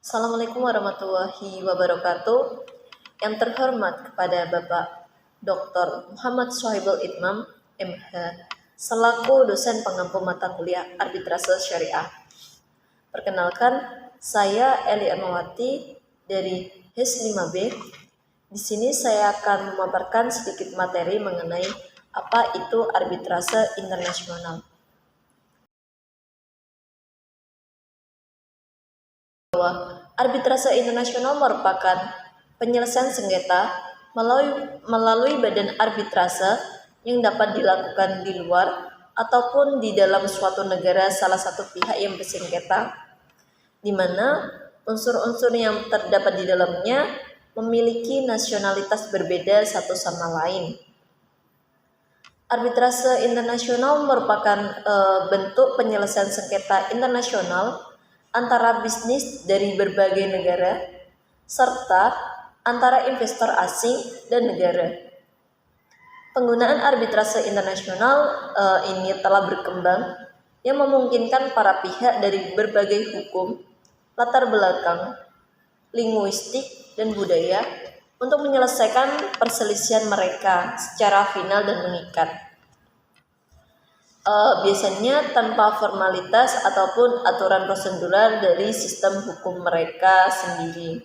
Assalamualaikum warahmatullahi wabarakatuh. Yang terhormat kepada Bapak Dr. Muhammad Shoaibul Itmam, MH, selaku dosen pengampu mata kuliah Arbitrase Syariah. Perkenalkan, saya Eli Ermawati dari HIS 5B. Di sini saya akan memaparkan sedikit materi mengenai apa itu arbitrase internasional. Arbitrase internasional merupakan penyelesaian sengketa melalui badan arbitrase yang dapat dilakukan di luar ataupun di dalam suatu negara salah satu pihak yang bersengketa, di mana unsur-unsur yang terdapat di dalamnya memiliki nasionalitas berbeda satu sama lain. Arbitrase internasional merupakan bentuk penyelesaian sengketa internasional antara bisnis dari berbagai negara, serta antara investor asing dan negara. Penggunaan arbitrase internasional ini telah berkembang yang memungkinkan para pihak dari berbagai hukum, latar belakang, linguistik, dan budaya untuk menyelesaikan perselisihan mereka secara final dan mengikat. Biasanya tanpa formalitas ataupun aturan prosedural dari sistem hukum mereka sendiri.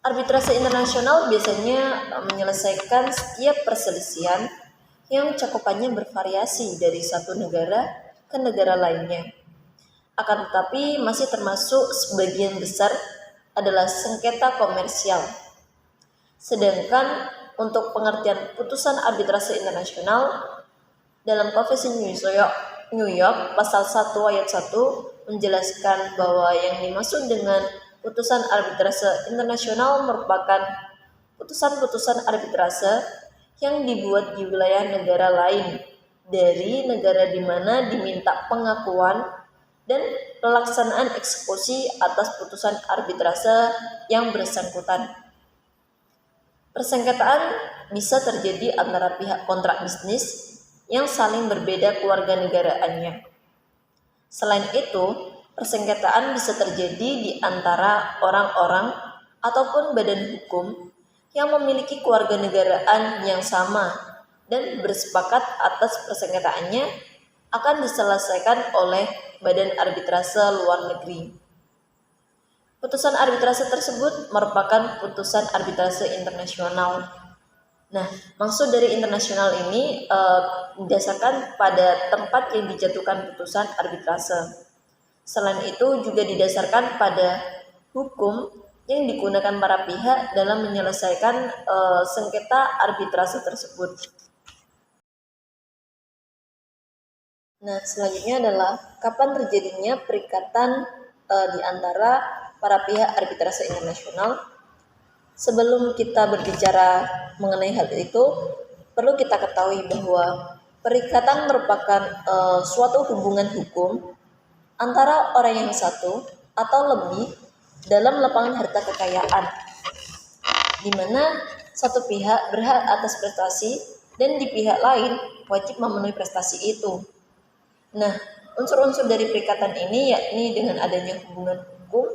Arbitrase internasional biasanya menyelesaikan setiap perselisihan yang cakupannya bervariasi dari satu negara ke negara lainnya. Akan tetapi masih termasuk sebagian besar adalah sengketa komersial. Sedangkan untuk pengertian putusan arbitrase internasional dalam Konvensi New York pasal 1 ayat 1 menjelaskan bahwa yang dimaksud dengan putusan arbitrase internasional merupakan putusan-putusan arbitrase yang dibuat di wilayah negara lain dari negara di mana diminta pengakuan dan pelaksanaan eksekusi atas putusan arbitrase yang bersangkutan. Persengketaan bisa terjadi antara pihak kontrak bisnis yang saling berbeda kewarganegaraannya. Selain itu, persengketaan bisa terjadi di antara orang-orang ataupun badan hukum yang memiliki kewarganegaraan yang sama dan bersepakat atas persengketaannya akan diselesaikan oleh badan arbitrase luar negeri. Putusan arbitrase tersebut merupakan putusan arbitrase internasional. Nah, maksud dari internasional ini didasarkan pada tempat yang dijatuhkan putusan arbitrase. Selain itu juga didasarkan pada hukum yang digunakan para pihak dalam menyelesaikan sengketa arbitrase tersebut. Nah, selanjutnya adalah kapan terjadinya perikatan di antara para pihak arbitrase internasional. Sebelum kita berbicara mengenai hal itu, perlu kita ketahui bahwa perikatan merupakan suatu hubungan hukum antara orang yang satu atau lebih dalam lapangan harta kekayaan, di mana satu pihak berhak atas prestasi dan di pihak lain wajib memenuhi prestasi itu. Nah, unsur-unsur dari perikatan ini yakni dengan adanya hubungan hukum,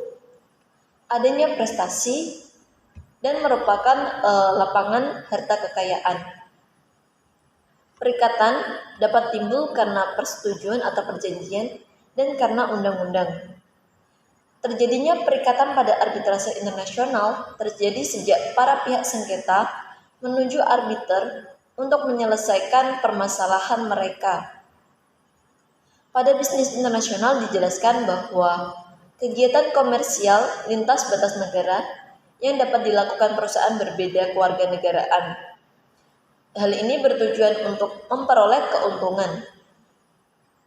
adanya prestasi, dan merupakan lapangan harta kekayaan. Perikatan dapat timbul karena persetujuan atau perjanjian dan karena undang-undang. Terjadinya perikatan pada arbitrase internasional terjadi sejak para pihak sengketa menuju arbiter untuk menyelesaikan permasalahan mereka. Pada bisnis internasional dijelaskan bahwa kegiatan komersial lintas batas negara yang dapat dilakukan perusahaan berbeda kewarganegaraan. Hal ini bertujuan untuk memperoleh keuntungan.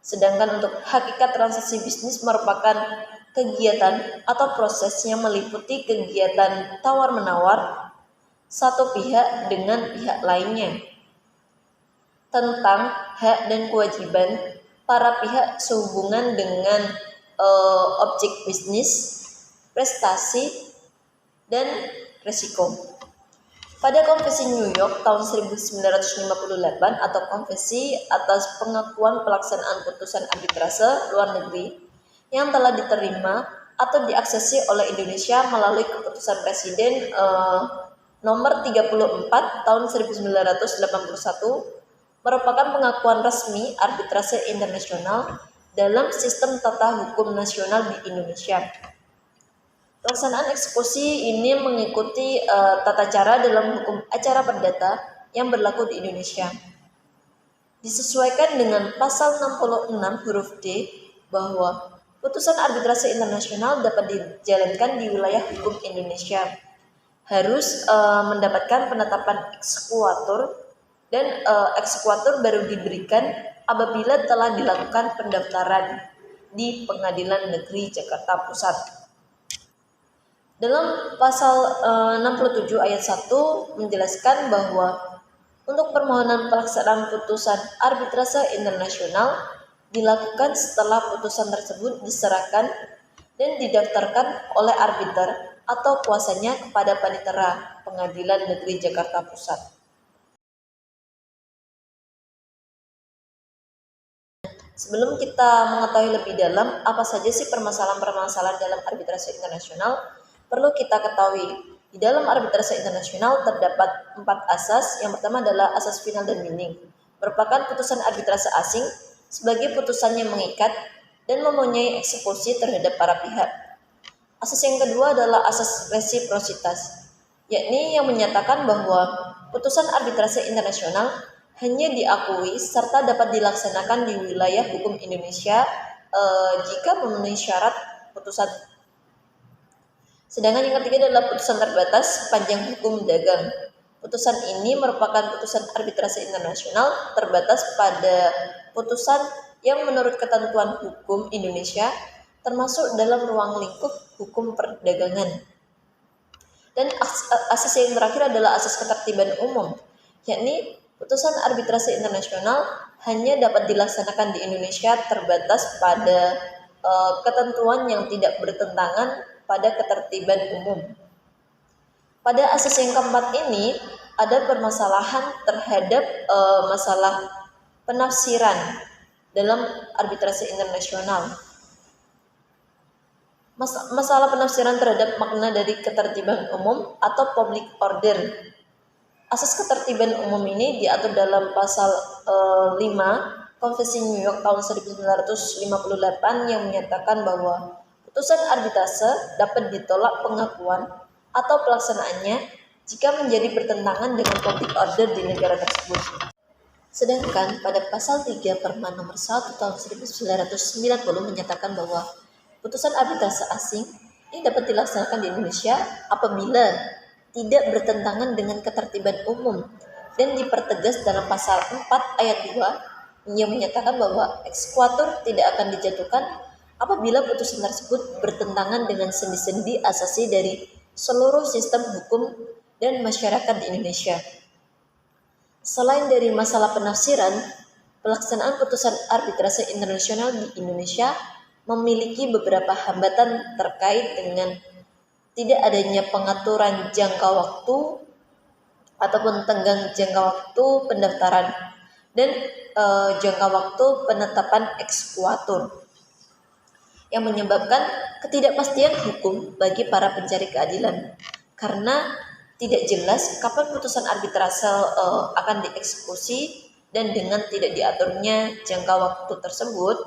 Sedangkan untuk hakikat transaksi bisnis merupakan kegiatan atau proses yang meliputi kegiatan tawar-menawar satu pihak dengan pihak lainnya tentang hak dan kewajiban para pihak sehubungan dengan objek bisnis, prestasi, dan resiko. Pada Konvensi New York tahun 1958 atau Konvensi atas pengakuan pelaksanaan putusan arbitrase luar negeri yang telah diterima atau diaksesi oleh Indonesia melalui keputusan Presiden nomor 34 tahun 1981 merupakan pengakuan resmi arbitrase internasional dalam sistem tata hukum nasional di Indonesia. Pelaksanaan eksekusi ini mengikuti tata cara dalam hukum acara perdata yang berlaku di Indonesia. Disesuaikan dengan pasal 66 huruf D bahwa putusan arbitrase internasional dapat dijalankan di wilayah hukum Indonesia. Harus mendapatkan penetapan eksekuator dan eksekuator baru diberikan apabila telah dilakukan pendaftaran di Pengadilan Negeri Jakarta Pusat. Dalam pasal 67 ayat 1 menjelaskan bahwa untuk permohonan pelaksanaan putusan arbitrase internasional dilakukan setelah putusan tersebut diserahkan dan didaftarkan oleh arbiter atau kuasanya kepada Panitera Pengadilan Negeri Jakarta Pusat. Sebelum kita mengetahui lebih dalam apa saja sih permasalahan-permasalahan dalam arbitrase internasional, perlu kita ketahui di dalam arbitrase internasional terdapat 4 asas. Yang pertama adalah asas final dan binding, merupakan putusan arbitrase asing sebagai putusan yang mengikat dan mempunyai eksekusi terhadap para pihak. Asas yang kedua adalah asas resiprositas, yakni yang menyatakan bahwa putusan arbitrase internasional hanya diakui serta dapat dilaksanakan di wilayah hukum Indonesia jika memenuhi syarat putusan. Sedangkan yang ketiga adalah putusan terbatas sepanjang hukum dagang. Putusan ini merupakan putusan arbitrase internasional terbatas pada putusan yang menurut ketentuan hukum Indonesia termasuk dalam ruang lingkup hukum perdagangan. Dan asas yang terakhir adalah asas ketertiban umum, yakni putusan arbitrase internasional hanya dapat dilaksanakan di Indonesia terbatas pada ketentuan yang tidak bertentangan pada ketertiban umum. Pada asas yang keempat ini ada permasalahan terhadap masalah penafsiran dalam arbitrase internasional. Masalah penafsiran terhadap makna dari ketertiban umum atau public order. Asas ketertiban umum ini diatur dalam pasal 5 Konvensi New York tahun 1958 yang menyatakan bahwa putusan arbitrase dapat ditolak pengakuan atau pelaksanaannya jika menjadi bertentangan dengan public order di negara tersebut. Sedangkan pada pasal 3 Perma nomor 1 tahun 1990 menyatakan bahwa putusan arbitrase asing ini dapat dilaksanakan di Indonesia apabila tidak bertentangan dengan ketertiban umum, dan dipertegas dalam pasal 4 ayat 2 yang menyatakan bahwa eksekuator tidak akan dijatuhkan apabila putusan tersebut bertentangan dengan sendi-sendi asasi dari seluruh sistem hukum dan masyarakat di Indonesia. Selain dari masalah penafsiran, pelaksanaan putusan arbitrase internasional di Indonesia memiliki beberapa hambatan terkait dengan tidak adanya pengaturan jangka waktu ataupun tenggang jangka waktu pendaftaran dan jangka waktu penetapan eksekuator, yang menyebabkan ketidakpastian hukum bagi para pencari keadilan karena tidak jelas kapan putusan arbitrase akan dieksekusi, dan dengan tidak diaturnya jangka waktu tersebut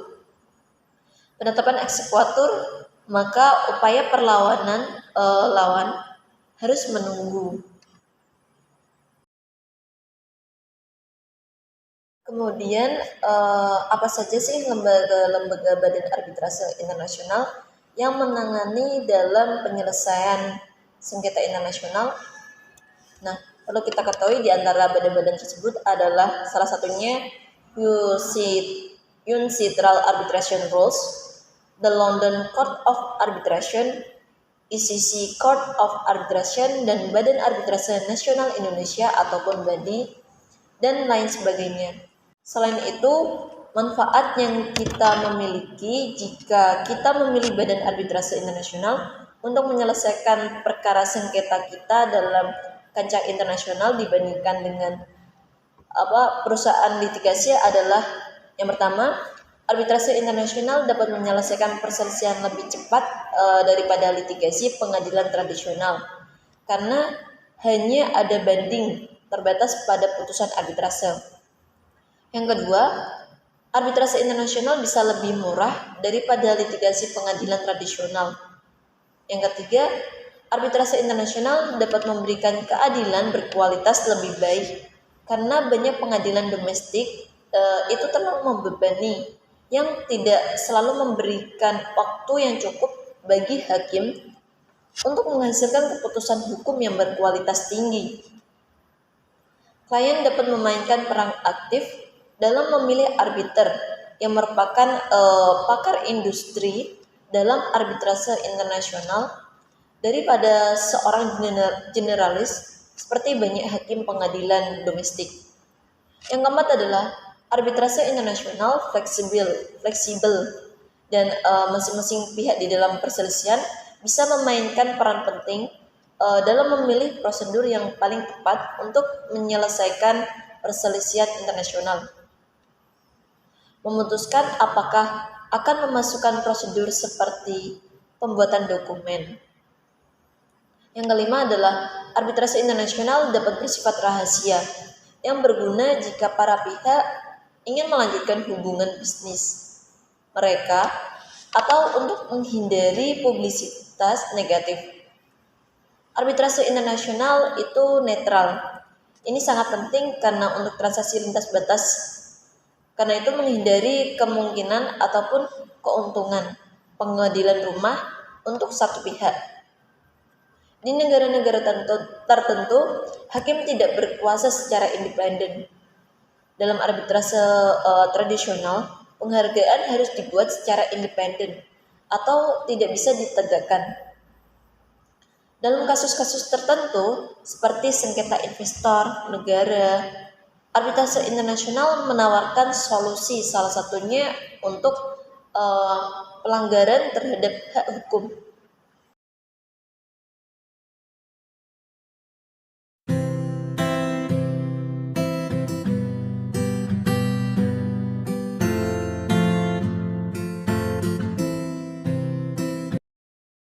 penetapan eksekuator, maka upaya perlawanan lawan harus menunggu. Kemudian apa saja sih lembaga-lembaga badan arbitrase internasional yang menangani dalam penyelesaian sengketa internasional? Nah, perlu kita ketahui di antara badan-badan tersebut adalah salah satunya Unilateral Arbitration Rules, the London Court of Arbitration, ICC Court of Arbitration, dan Badan Arbitrase Nasional Indonesia ataupun BADI, dan lain sebagainya. Selain itu, manfaat yang kita memiliki jika kita memilih Badan Arbitrase Internasional untuk menyelesaikan perkara sengketa kita dalam kancah internasional dibandingkan dengan perusahaan litigasi adalah yang pertama, arbitrase internasional dapat menyelesaikan perselisihan lebih cepat daripada litigasi pengadilan tradisional, karena hanya ada banding terbatas pada putusan arbitrase. Yang kedua, arbitrase internasional bisa lebih murah daripada litigasi pengadilan tradisional. Yang ketiga, arbitrase internasional dapat memberikan keadilan berkualitas lebih baik, karena banyak pengadilan domestik itu terlalu membebani, yang tidak selalu memberikan waktu yang cukup bagi hakim untuk menghasilkan keputusan hukum yang berkualitas tinggi. Klien dapat memainkan peran aktif dalam memilih arbiter yang merupakan pakar industri dalam arbitrase internasional daripada seorang generalis seperti banyak hakim pengadilan domestik. Yang keempat adalah arbitrase internasional fleksibel dan masing-masing pihak di dalam perselisihan bisa memainkan peran penting dalam memilih prosedur yang paling tepat untuk menyelesaikan perselisihan internasional. Memutuskan apakah akan memasukkan prosedur seperti pembuatan dokumen. Yang kelima adalah arbitrase internasional dapat bersifat rahasia yang berguna jika para pihak ingin melanjutkan hubungan bisnis mereka atau untuk menghindari publisitas negatif. Arbitrase internasional itu netral. Ini sangat penting karena untuk transaksi lintas batas, karena itu menghindari kemungkinan ataupun keuntungan pengadilan rumah untuk satu pihak. Di negara-negara tertentu, hakim tidak berkuasa secara independen. Dalam arbitrase tradisional, penghargaan harus dibuat secara independen atau tidak bisa ditegakkan. Dalam kasus-kasus tertentu, seperti sengketa investor, negara, arbitrase internasional menawarkan solusi, salah satunya untuk pelanggaran terhadap hak hukum.